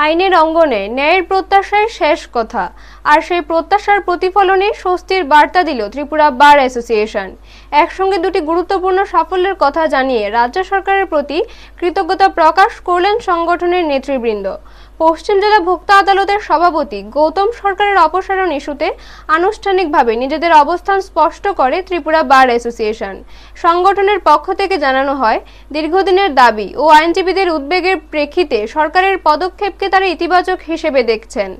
আইনের অঙ্গনে ন্যায়ের প্রত্যাশায় শেষ কথা, আর সেই প্রত্যাশার প্রতিফলনে স্বস্তির বার্তা দিল ত্রিপুরা বার অ্যাসোসিয়েশন। একসঙ্গে দুটি গুরুত্বপূর্ণ সাফল্যের কথা জানিয়ে রাজ্য সরকারের প্রতি কৃতজ্ঞতা প্রকাশ করলেন সংগঠনের নেতৃবৃন্দ। পশ্চিম জেলা ভোক্তা আদালতের সভাপতি গৌতম সরকারের অপসারণ ইস্যুতে আনুষ্ঠানিকভাবে নিজেদের অবস্থান স্পষ্ট করে ত্রিপুরা বার অ্যাসোসিয়েশন। সংগঠনের পক্ষ থেকে জানানো হয়, দীর্ঘদিনের দাবি ও আইনজীবীদের উদ্বেগের প্রেক্ষিতে সরকারের পদক্ষেপকে তারা ইতিবাচক হিসেবে দেখছেন।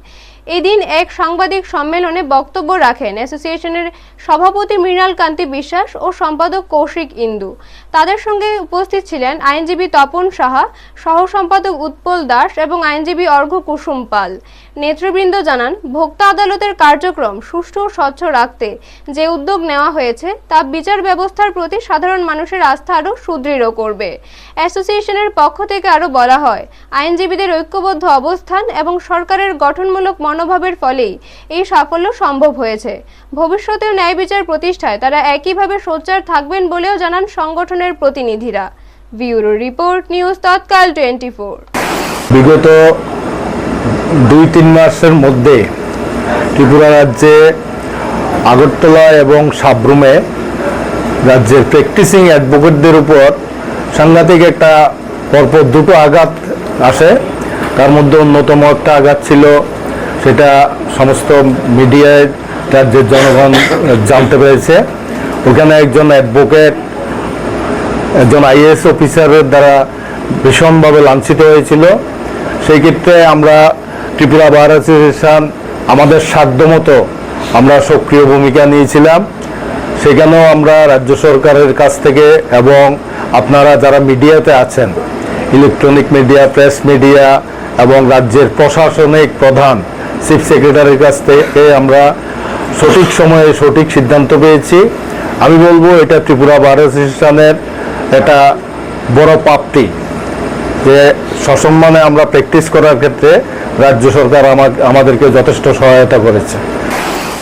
এদিন এক সাংবাদিক সম্মেলনে বক্তব্য রাখেন অ্যাসোসিয়েশনের সভাপতি মৃণাল কান্তি বিশ্বাস ও সম্পাদক কৌশিক ইন্দু। তাদের সঙ্গে উপস্থিত ছিলেন আইনজীবী তপন সাহা, সহ সম্পাদক উৎপল দাস এবং আইনজীবী অর্ঘ্য কুসুম পাল। নেতৃবৃন্দ জানান, ভোক্তা আদালতের কার্যক্রম সুষ্ঠু ও স্বচ্ছ রাখতে যে উদ্যোগ নেওয়া হয়েছে তা বিচার ব্যবস্থার প্রতি সাধারণ মানুষের আস্থা আরও সুদৃঢ় করবে। অ্যাসোসিয়েশনের পক্ষ থেকে আরও বলা হয়, আইনজীবীদের ঐক্যবদ্ধ অবস্থান এবং সরকারের গঠনমূলক মনোভাবের ফলেই এই সাফল্য সম্ভব হয়েছে। ভবিষ্যতেও ন্যায় বিচার প্রতিষ্ঠায় তারা একইভাবে সোচ্চার থাকবেন বলেও জানান সংগঠনের প্রতিনিধিরা। ব্যুরো রিপোর্ট, নিউজ তৎকাল 24। বিগত 2-3 মাসের মধ্যে ত্রিপুরা রাজ্যে আগরতলা এবং সাব্রুমে রাজ্যের প্র্যাকটিসিং অ্যাডভোকেটদের উপর সাংঘাতিক একটা পরপর দুটো আঘাত আসে। তার মধ্যে অন্যতম একটা আঘাত ছিল, সেটা সমস্ত মিডিয়ায় রাজ্যের জনগণ জানতে পেরেছে। ওখানে একজন অ্যাডভোকেট, একজন আইএএস অফিসারের দ্বারা ভীষণভাবে লাঞ্ছিত হয়েছিল। সেই ক্ষেত্রে আমরা ত্রিপুরা বার অ্যাসোসিয়েশন আমাদের সাধ্যমতো আমরা সক্রিয় ভূমিকা নিয়েছিলাম। সেখানেও আমরা রাজ্য সরকারের কাছ থেকে এবং আপনারা যারা মিডিয়াতে আছেন, ইলেকট্রনিক মিডিয়া, প্রেস মিডিয়া এবং রাজ্যের প্রশাসনিক প্রধান চিফ সেক্রেটারির কাছ থেকে আমরা সঠিক সময়ে সঠিক সিদ্ধান্ত পেয়েছি। আমি বলবো এটা ত্রিপুরা বার অ্যাসোসিয়েশনের একটা বড় প্রাপ্তি যে সসম্মানে আমরা প্র্যাকটিস করার ক্ষেত্রে রাজ্য সরকার আমাদেরকে যথেষ্ট সহায়তা করেছে।